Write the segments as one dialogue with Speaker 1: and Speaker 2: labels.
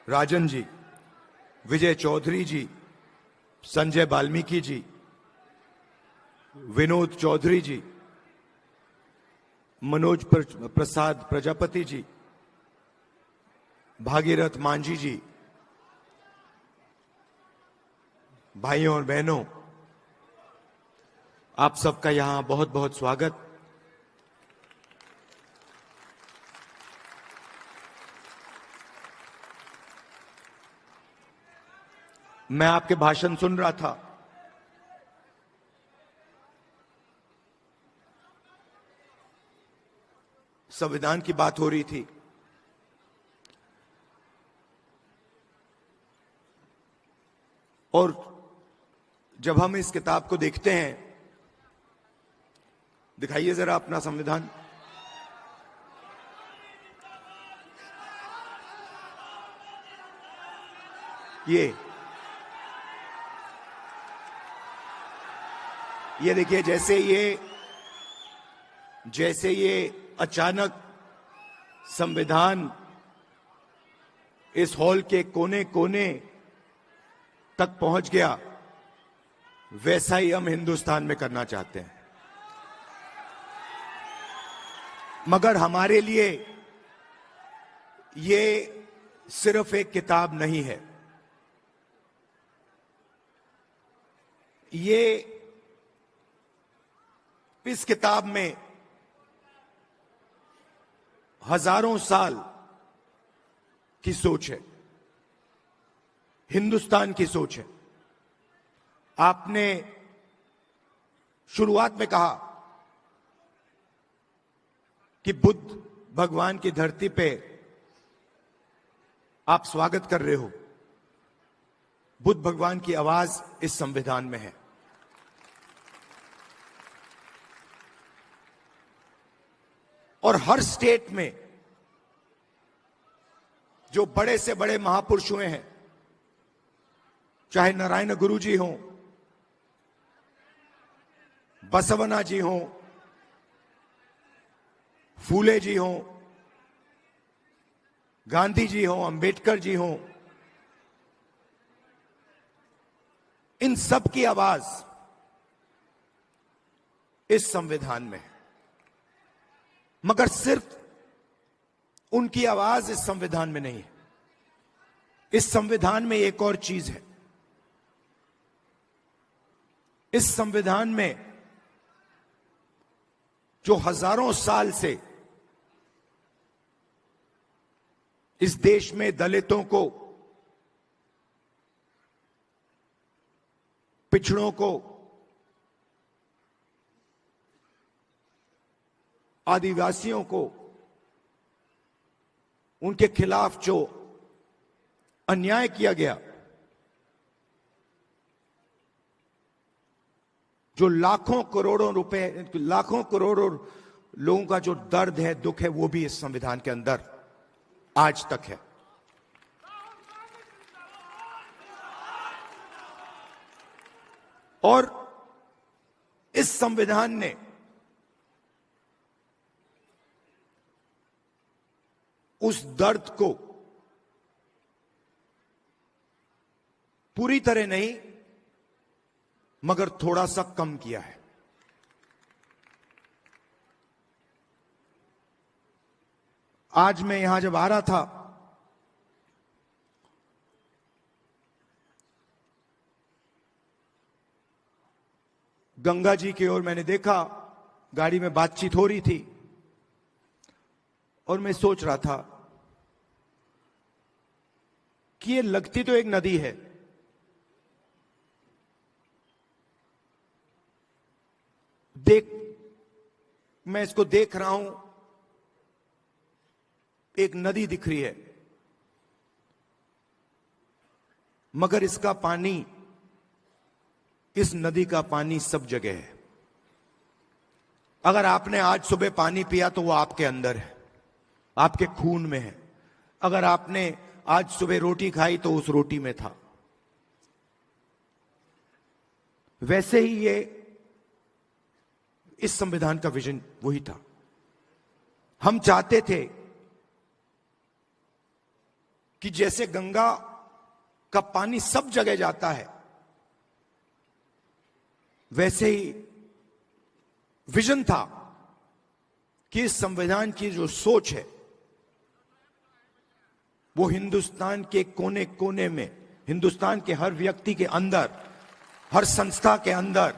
Speaker 1: राजन जी, विजय चौधरी जी, संजय वाल्मीकि जी, विनोद चौधरी जी, मनोज प्रसाद प्रजापति जी, भागीरथ मांझी जी, भाइयों और बहनों, आप सबका यहां बहुत बहुत स्वागत। मैं आपके भाषण सुन रहा था। संविधान की बात हो रही थी। और जब हम इस किताब को देखते हैं, दिखाइए जरा अपना संविधान। ये देखिए, जैसे ये अचानक संविधान इस हॉल के कोने कोने तक पहुंच गया, वैसा ही हम हिंदुस्तान में करना चाहते हैं। मगर हमारे लिए ये सिर्फ एक किताब नहीं है। इस किताब में हजारों साल की सोच है, हिंदुस्तान की सोच है। आपने शुरुआत में कहा कि बुद्ध भगवान की धरती पे आप स्वागत कर रहे हो। बुद्ध भगवान की आवाज इस संविधान में है। और हर स्टेट में जो बड़े से बड़े महापुरुष हुए हैं, चाहे नारायण गुरु जी हों, बसवना जी हों, फूले जी हों, गांधी जी हों, अंबेडकर जी हों, इन सब की आवाज इस संविधान में है। मगर सिर्फ उनकी आवाज इस संविधान में नहीं है। इस संविधान में एक और चीज है। इस संविधान में जो हजारों साल से इस देश में दलितों को, पिछड़ों को, आदिवासियों को, उनके खिलाफ जो अन्याय किया गया, जो लाखों करोड़ों रुपए, लाखों करोड़ों लोगों का जो दर्द है, दुख है, वो भी इस संविधान के अंदर आज तक है। और इस संविधान ने उस दर्द को पूरी तरह नहीं, मगर थोड़ा सा कम किया है। आज मैं यहां जब आ रहा था, गंगा जी की ओर मैंने देखा, गाड़ी में बातचीत हो रही थी और मैं सोच रहा था कि ये लगती तो एक नदी है, मैं इसको देख रहा हूं, एक नदी दिख रही है, मगर इसका पानी, इस नदी का पानी सब जगह है। अगर आपने आज सुबह पानी पिया तो वो आपके अंदर है, आपके खून में है। अगर आपने आज सुबह रोटी खाई तो उस रोटी में था। वैसे ही ये इस संविधान का विजन वही था। हम चाहते थे कि जैसे गंगा का पानी सब जगह जाता है, वैसे ही विजन था कि इस संविधान की जो सोच है वो हिंदुस्तान के कोने कोने में, हिंदुस्तान के हर व्यक्ति के अंदर, हर संस्था के अंदर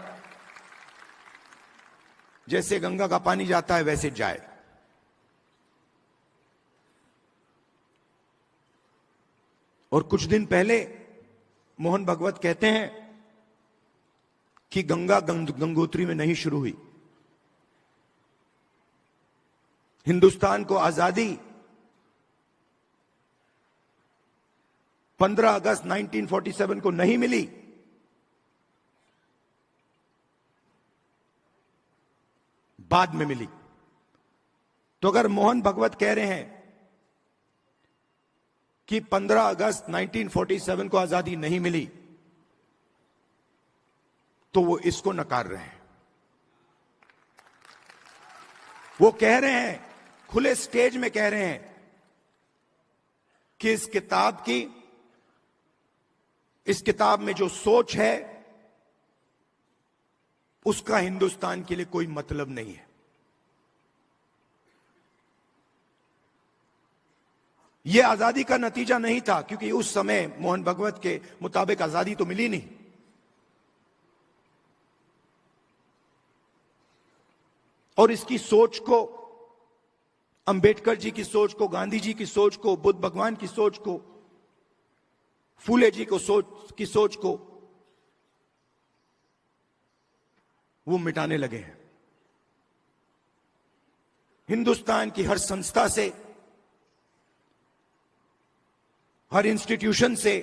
Speaker 1: जैसे गंगा का पानी जाता है वैसे जाए। और कुछ दिन पहले मोहन भागवत कहते हैं कि गंगा गंगोत्री में नहीं शुरू हुई। हिंदुस्तान को आजादी 15 अगस्त 1947 को नहीं मिली, बाद में मिली। तो अगर मोहन भागवत कह रहे हैं कि 15 अगस्त 1947 को आजादी नहीं मिली, तो वो इसको नकार रहे हैं। वो कह रहे हैं, खुले स्टेज में कह रहे हैं कि इस किताब में जो सोच है उसका हिंदुस्तान के लिए कोई मतलब नहीं है। यह आजादी का नतीजा नहीं था, क्योंकि उस समय मोहन भागवत के मुताबिक आजादी तो मिली नहीं। और इसकी सोच को, अंबेडकर जी की सोच को, गांधी जी की सोच को, बुद्ध भगवान की सोच को, फूले जी को सोच को वो मिटाने लगे हैं। हिंदुस्तान की हर संस्था से, हर इंस्टीट्यूशन से,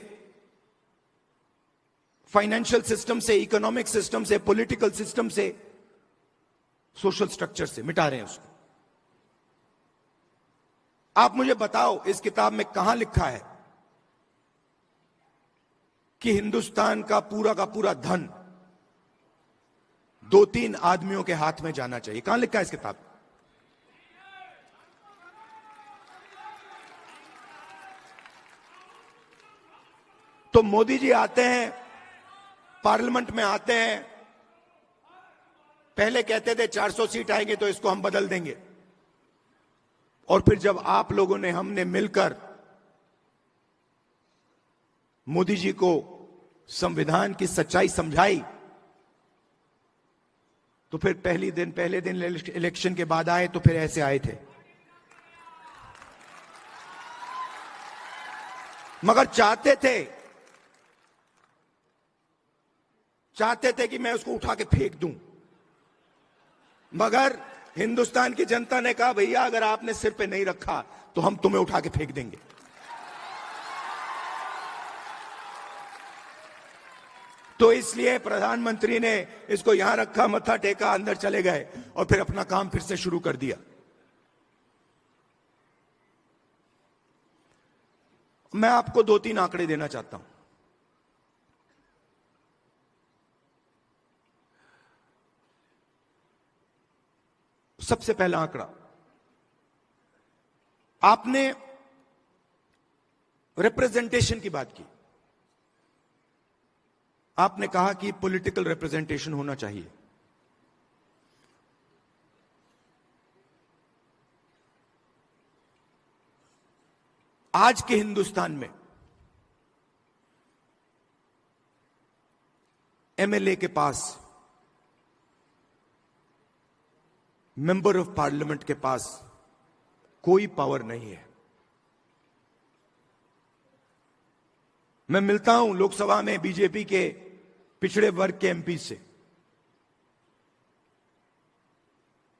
Speaker 1: फाइनेंशियल सिस्टम से, इकोनॉमिक सिस्टम से, पॉलिटिकल सिस्टम से, सोशल स्ट्रक्चर से मिटा रहे हैं उसको। आप मुझे बताओ, इस किताब में कहां लिखा है कि हिंदुस्तान का पूरा धन 2-3 आदमियों के हाथ में जाना चाहिए? कहां लिखा है इस किताब? तो मोदी जी आते हैं, पार्लियामेंट में आते हैं, पहले कहते थे 400 सीट आएंगे तो इसको हम बदल देंगे। और फिर जब आप लोगों ने, हमने मिलकर मोदी जी को संविधान की सच्चाई समझाई, तो फिर पहले दिन इलेक्शन के बाद आए तो फिर ऐसे आए थे। मगर चाहते थे कि मैं उसको उठा के फेंक दूं। मगर हिंदुस्तान की जनता ने कहा, भैया अगर आपने सिर पे नहीं रखा तो हम तुम्हें उठा के फेंक देंगे। तो इसलिए प्रधानमंत्री ने इसको यहां रखा, मत्था टेका, अंदर चले गए और फिर अपना काम फिर से शुरू कर दिया। मैं आपको 2-3 आंकड़े देना चाहता हूं। सबसे पहला आंकड़ा, आपने रिप्रेजेंटेशन की बात की। आपने कहा कि पॉलिटिकल रिप्रेजेंटेशन होना चाहिए। आज के हिंदुस्तान में एमएलए के पास, मेंबर ऑफ पार्लियामेंट के पास कोई पावर नहीं है। मैं मिलता हूं लोकसभा में बीजेपी के पिछड़े वर्ग के एमपी से,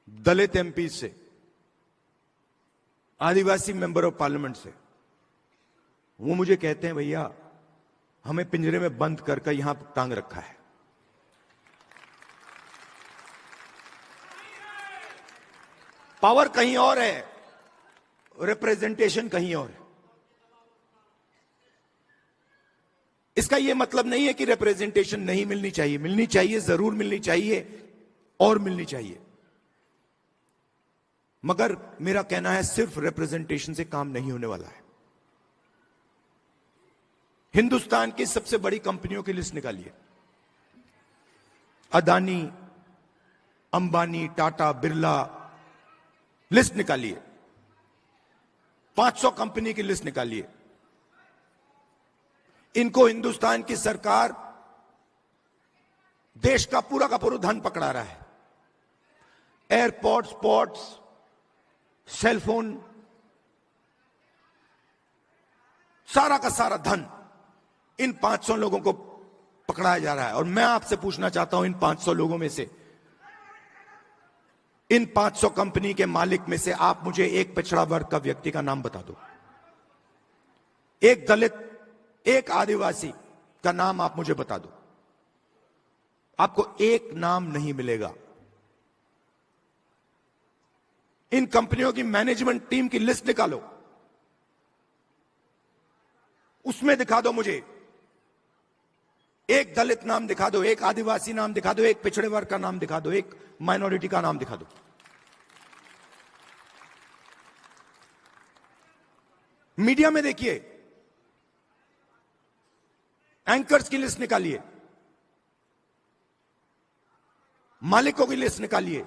Speaker 1: दलित एमपी से, आदिवासी मेंबर ऑफ पार्लियामेंट से। वो मुझे कहते हैं, भैया हमें पिंजरे में बंद कर यहां टांग रखा है। पावर कहीं और है, रिप्रेजेंटेशन कहीं और है। इसका यह मतलब नहीं है कि रिप्रेजेंटेशन नहीं मिलनी चाहिए। मिलनी चाहिए, जरूर मिलनी चाहिए और मिलनी चाहिए। मगर मेरा कहना है सिर्फ रिप्रेजेंटेशन से काम नहीं होने वाला है। हिंदुस्तान की सबसे बड़ी कंपनियों की लिस्ट निकालिए, अदानी, अंबानी, टाटा, बिरला, लिस्ट निकालिए। 500 कंपनी की लिस्ट निकालिए। इनको हिंदुस्तान की सरकार देश का पूरा धन पकड़ा रहा है। एयरपोर्ट्स, पोर्ट्स, सेलफोन, सारा का सारा धन इन 500 लोगों को पकड़ाया जा रहा है। और मैं आपसे पूछना चाहता हूं, इन 500 लोगों में से, इन 500 कंपनी के मालिक में से आप मुझे एक पिछड़ा वर्ग का व्यक्ति का नाम बता दो। एक दलित, एक आदिवासी का नाम आप मुझे बता दो। आपको एक नाम नहीं मिलेगा। इन कंपनियों की मैनेजमेंट टीम की लिस्ट निकालो, उसमें दिखा दो मुझे एक दलित नाम दिखा दो, एक आदिवासी नाम दिखा दो, एक पिछड़े वर्ग का नाम दिखा दो, एक माइनॉरिटी का नाम दिखा दो। मीडिया में देखिए, एंकर्स की लिस्ट निकालिए, मालिकों की लिस्ट निकालिए।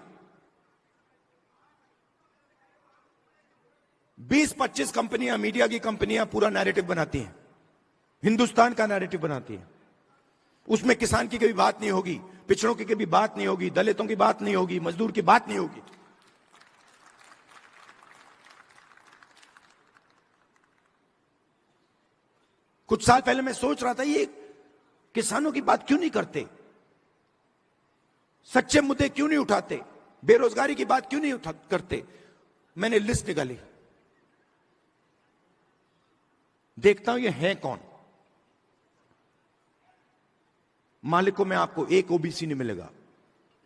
Speaker 1: 20-25 कंपनियां, मीडिया की कंपनियां पूरा नैरेटिव बनाती हैं, हिंदुस्तान का नैरेटिव बनाती हैं। उसमें किसान की कभी बात नहीं होगी, पिछड़ों की कभी बात नहीं होगी, दलितों की बात नहीं होगी, मजदूर की बात नहीं होगी। कुछ साल पहले मैं सोच रहा था, ये किसानों की बात क्यों नहीं करते, सच्चे मुद्दे क्यों नहीं उठाते, बेरोजगारी की बात क्यों नहीं करते। मैंने लिस्ट निकाली, देखता हूं ये है कौन। मालिकों में आपको एक ओबीसी नहीं मिलेगा,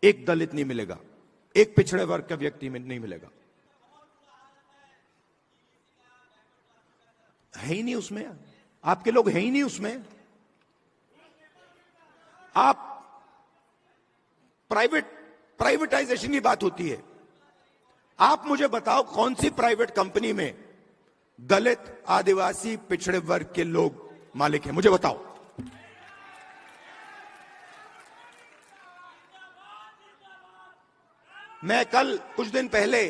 Speaker 1: एक दलित नहीं मिलेगा, एक पिछड़े वर्ग का व्यक्ति में नहीं मिलेगा, है ही नहीं उसमें। आपके लोग है ही नहीं उसमें। आप प्राइवेटाइजेशन की बात होती है, आप मुझे बताओ कौन सी प्राइवेट कंपनी में दलित, आदिवासी, पिछड़े वर्ग के लोग मालिक हैं, मुझे बताओ। मैं कल कुछ दिन पहले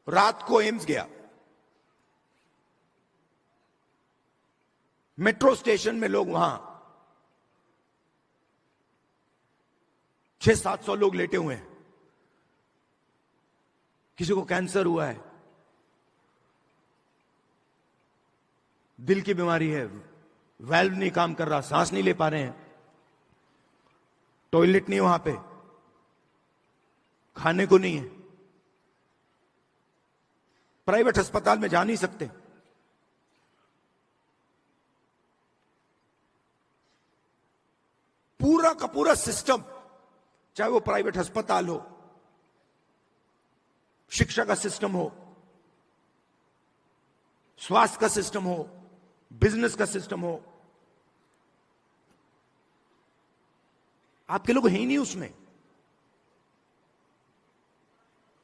Speaker 1: रात को एम्स गया। मेट्रो स्टेशन में लोग वहां 600-700 लोग लेटे हुए हैं। किसी को कैंसर हुआ है, दिल की बीमारी है, वाल्व नहीं काम कर रहा, सांस नहीं ले पा रहे हैं, टॉयलेट नहीं वहां पे, खाने को नहीं है, प्राइवेट अस्पताल में जा नहीं सकते। पूरा का पूरा सिस्टम, चाहे वो प्राइवेट अस्पताल हो, शिक्षा का सिस्टम हो, स्वास्थ्य का सिस्टम हो, बिजनेस का सिस्टम हो, आपके लोग हैं ही नहीं उसमें।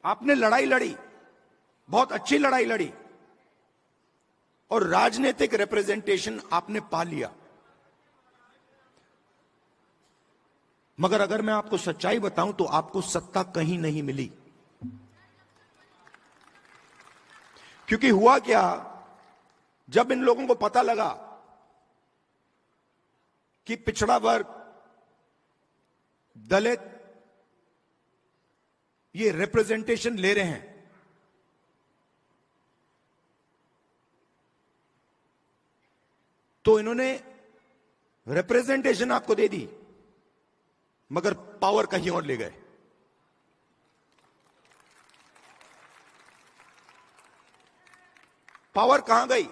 Speaker 1: आपने लड़ाई लड़ी, बहुत अच्छी लड़ाई लड़ी, और राजनीतिक रिप्रेजेंटेशन आपने पा लिया। मगर अगर मैं आपको सच्चाई बताऊं तो आपको सत्ता कहीं नहीं मिली। क्योंकि हुआ क्या, जब इन लोगों को पता लगा कि पिछड़ा वर्ग, दलित ये रिप्रेजेंटेशन ले रहे हैं, तो इन्होंने रिप्रेजेंटेशन आपको दे दी, मगर पावर कहीं और ले गए। पावर कहां गई?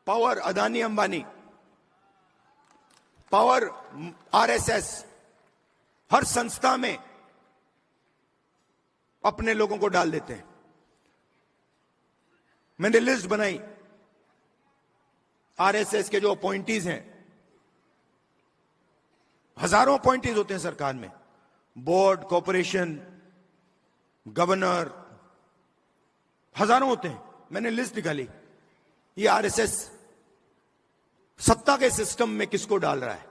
Speaker 1: Power Adani Ambani, power RSS, हर संस्था में अपने लोगों को डाल देते हैं। मैंने लिस्ट बनाई, आरएसएस के जो अपॉइंटीज हैं, हजारों अपॉइंटीज होते हैं सरकार में, बोर्ड, कॉर्पोरेशन, गवर्नर, हजारों होते हैं। मैंने लिस्ट निकाली। ये आरएसएस सत्ता के सिस्टम में किसको डाल रहा है,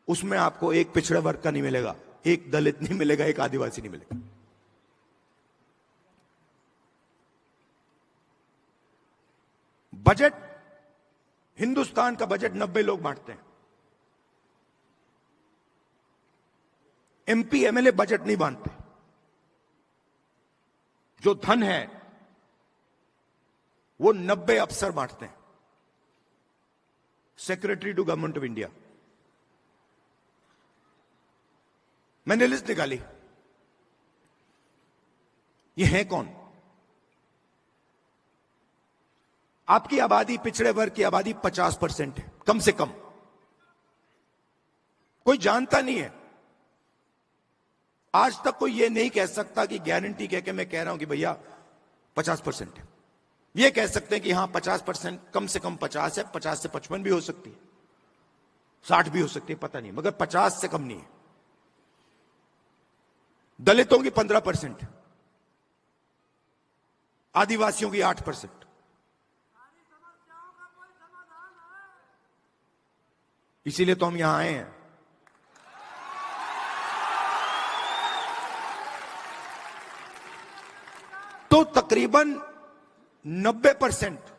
Speaker 1: उसमें आपको एक पिछड़े वर्ग का नहीं मिलेगा, एक दलित नहीं मिलेगा, एक आदिवासी नहीं मिलेगा। बजट, हिंदुस्तान का बजट 90 लोग बांटते हैं। एमपी एमएलए बजट नहीं बांटते। जो धन है वो 90 अफसर बांटते हैं। Secretary to government of India. मैंने लिस्ट निकाली। ये है कौन? आपकी आबादी, पिछड़े वर्ग की आबादी 50% है, कम से कम। कोई जानता नहीं है। आज तक कोई यह नहीं कह सकता कि गारंटी कह के मैं कह रहा हूं कि भैया 50% है। यह कह सकते हैं कि हां 50%, कम से कम 50 है, 50 से 55 भी हो सकती है, 60 भी हो सकती है, पता नहीं, मगर 50 से कम नहीं है। दलितों की 15%, आदिवासियों की 8%। इसीलिए तो हम यहां आए हैं। तो तकरीबन 90%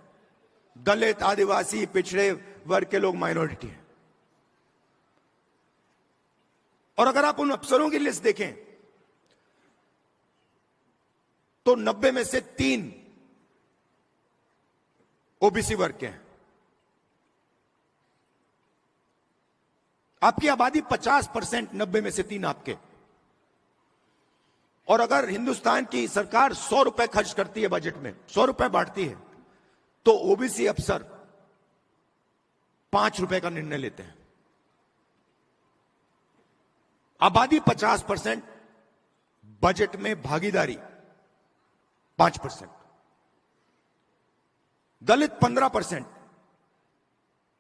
Speaker 1: दलित, आदिवासी, पिछड़े वर्ग के लोग माइनॉरिटी हैं। और अगर आप उन अफसरों की लिस्ट देखें तो 90 में से 3 ओबीसी वर्ग के हैं। आपकी आबादी 50%, 90 में से 3 आपके। और अगर हिंदुस्तान की सरकार 100 रुपए खर्च करती है बजट में, 100 रुपए बांटती है, तो ओबीसी अफसर 5 रुपए का निर्णय लेते हैं। आबादी 50%, बजट में भागीदारी 5%। दलित 15%,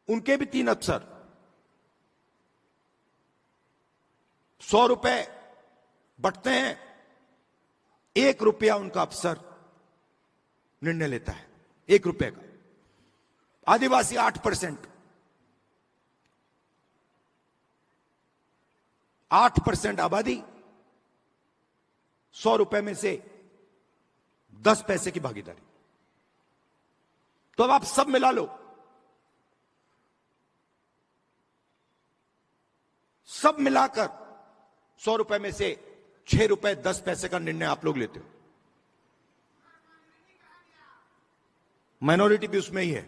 Speaker 1: उनके भी 3 अफसर। 100 रुपए बंटते हैं, 1 रुपया उनका अफसर निर्णय लेता है, 1 रुपए का। आदिवासी 8%, 8% आबादी, 100 रुपए में से 10 पैसे की भागीदारी। तो अब आप सब मिला लो, सब मिलाकर 100 रुपए में से 6 रुपए 10 पैसे का निर्णय आप लोग लेते हो। माइनॉरिटी भी उसमें ही है,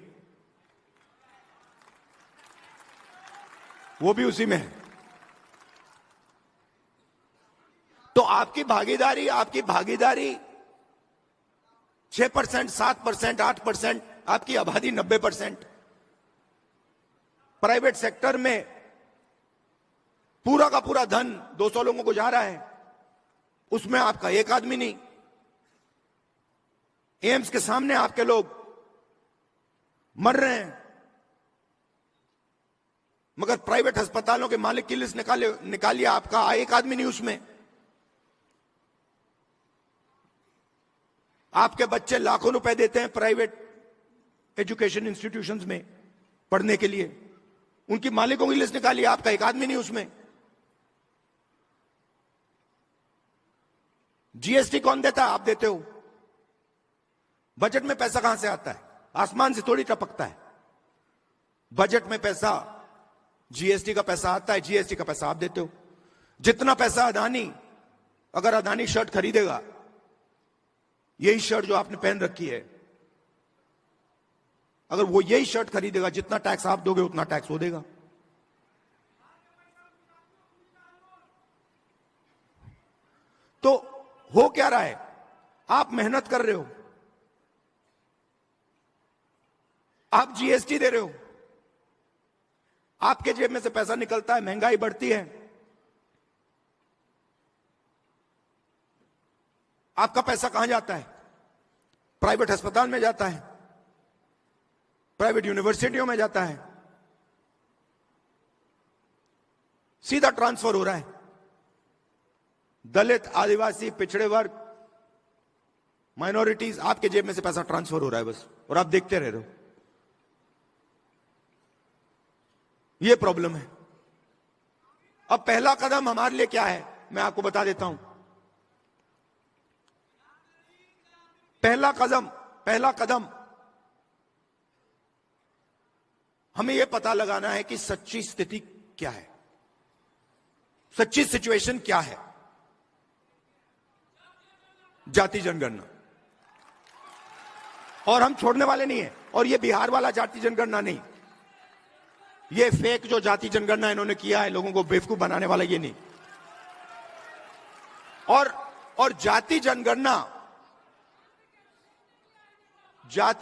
Speaker 1: वो भी उसी में है। तो आपकी भागीदारी 6%, 7%, 8%, आपकी आबादी 90%। प्राइवेट सेक्टर में पूरा का पूरा धन 200 लोगों को जा रहा है, उसमें आपका एक आदमी नहीं। एम्स के सामने आपके लोग मर रहे हैं, मगर प्राइवेट अस्पतालों के मालिक की लिस्ट निकालिए, आपका एक आदमी नहीं उसमें। आपके बच्चे लाखों रुपए देते हैं प्राइवेट एजुकेशन इंस्टीट्यूशंस में पढ़ने के लिए, उनकी मालिकों की लिस्ट निकालिए, आपका एक आदमी नहीं उसमें। जीएसटी कौन देता है? आप देते हो। बजट में पैसा कहां से आता है? आसमान से थोड़ी टपकता है। बजट में पैसा, जीएसटी का पैसा आता है, जीएसटी का पैसा आप देते हो। जितना पैसा अदानी, अगर अदानी शर्ट खरीदेगा, यही शर्ट जो आपने पहन रखी है, अगर वो यही शर्ट खरीदेगा, जितना टैक्स आप दोगे उतना टैक्स वो देगा। तो हो क्या रहा है? आप मेहनत कर रहे हो, आप जीएसटी दे रहे हो, आपके जेब में से पैसा निकलता है, महंगाई बढ़ती है, आपका पैसा कहां जाता है? प्राइवेट अस्पताल में जाता है, प्राइवेट यूनिवर्सिटियों में जाता है, सीधा ट्रांसफर हो रहा है। दलित, आदिवासी, पिछड़े वर्ग, माइनॉरिटीज, आपके जेब में से पैसा ट्रांसफर हो रहा है बस, और आप देखते रह रहे हो। यह प्रॉब्लम है। अब पहला कदम हमारे लिए क्या है, मैं आपको बता देता हूं। पहला कदम हमें यह पता लगाना है कि सच्ची स्थिति क्या है, सच्ची सिचुएशन क्या है। जाति जनगणना, और हम छोड़ने वाले नहीं है। और ये बिहार वाला जाति जनगणना नहीं, ये फेक जो जाति जनगणना इन्होंने किया है लोगों को बेवकूफ बनाने वाला, ये नहीं। और जाति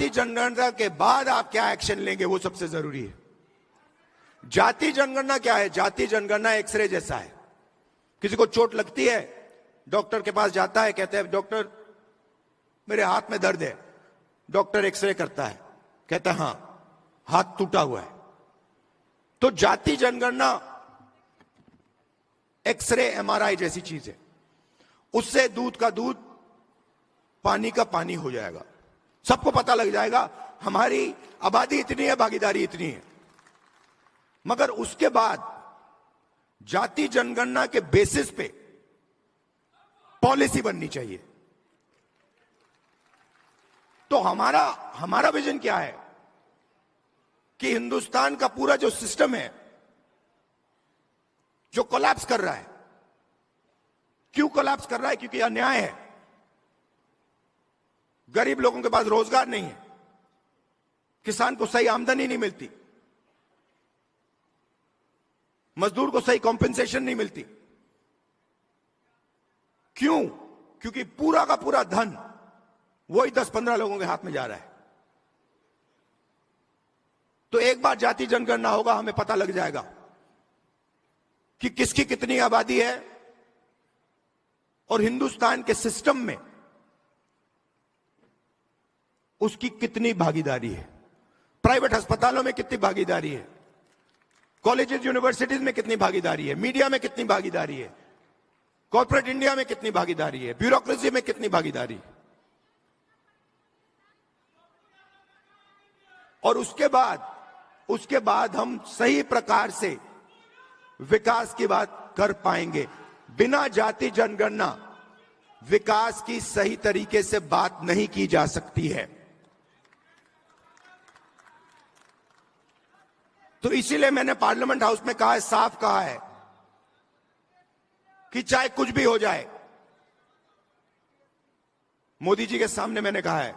Speaker 1: जनगणना के बाद आप क्या एक्शन लेंगे वो सबसे जरूरी है। जाति जनगणना क्या है? जाति जनगणना एक्सरे जैसा है। किसी को चोट लगती है, डॉक्टर के पास जाता है, कहते हैं डॉक्टर मेरे हाथ में दर्द है। डॉक्टर एक्सरे करता है, कहता है हां हाथ टूटा हुआ है। तो जाति जनगणना एक्सरे, एमआरआई जैसी चीज है। उससे दूध का दूध, पानी का पानी हो जाएगा। सबको पता लग जाएगा हमारी आबादी इतनी है, भागीदारी इतनी है। मगर उसके बाद जाति जनगणना के बेसिस पे पॉलिसी बननी चाहिए। तो हमारा विजन क्या है कि हिंदुस्तान का पूरा जो सिस्टम है जो कोलैप्स कर रहा है, क्यों कोलैप्स कर रहा है? क्योंकि अन्याय है। गरीब लोगों के पास रोजगार नहीं है, किसान को सही आमदनी नहीं मिलती, मजदूर को सही कॉम्पेंसेशन नहीं मिलती। क्यों? क्योंकि पूरा का पूरा धन वही 10-15 लोगों के हाथ में जा रहा है। तो एक बार जाति जनगणना होगा, हमें पता लग जाएगा कि किसकी कितनी आबादी है और हिंदुस्तान के सिस्टम में उसकी कितनी भागीदारी है। प्राइवेट अस्पतालों में कितनी भागीदारी है, कॉलेजेस यूनिवर्सिटीज में कितनी भागीदारी है, मीडिया में कितनी भागीदारी है, कॉर्पोरेट इंडिया में कितनी भागीदारी है, ब्यूरोक्रेसी में कितनी भागीदारी है। और उसके बाद हम सही प्रकार से विकास की बात कर पाएंगे। बिना जाति जनगणना विकास की सही तरीके से बात नहीं की जा सकती है। तो इसीलिए मैंने पार्लियामेंट हाउस में कहा है, साफ कहा है कि चाहे कुछ भी हो जाए, मोदी जी के सामने मैंने कहा है,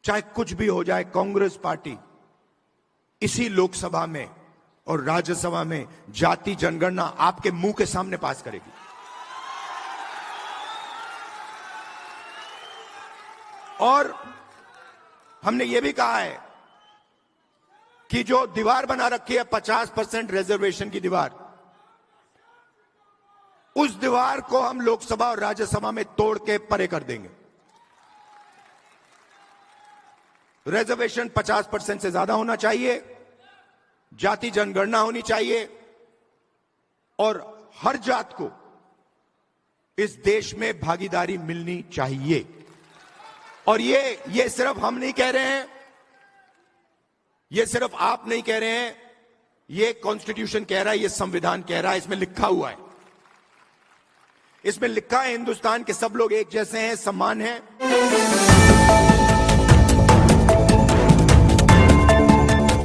Speaker 1: चाहे कुछ भी हो जाए, कांग्रेस पार्टी इसी लोकसभा में और राज्यसभा में जाति जनगणना आपके मुंह के सामने पास करेगी। और हमने यह भी कहा है कि जो दीवार बना रखी है 50% रिजर्वेशन की दीवार, उस दीवार को हम लोकसभा और राज्यसभा में तोड़ के परे कर देंगे। रिजर्वेशन 50% से ज्यादा होना चाहिए, जाति जनगणना होनी चाहिए और हर जात को इस देश में भागीदारी मिलनी चाहिए। और ये सिर्फ हम नहीं कह रहे हैं, ये सिर्फ आप नहीं कह रहे हैं, ये कॉन्स्टिट्यूशन कह रहा है, ये संविधान कह रहा है, इसमें लिखा हुआ है। इसमें लिखा है हिंदुस्तान के सब लोग एक जैसे हैं, समान हैं।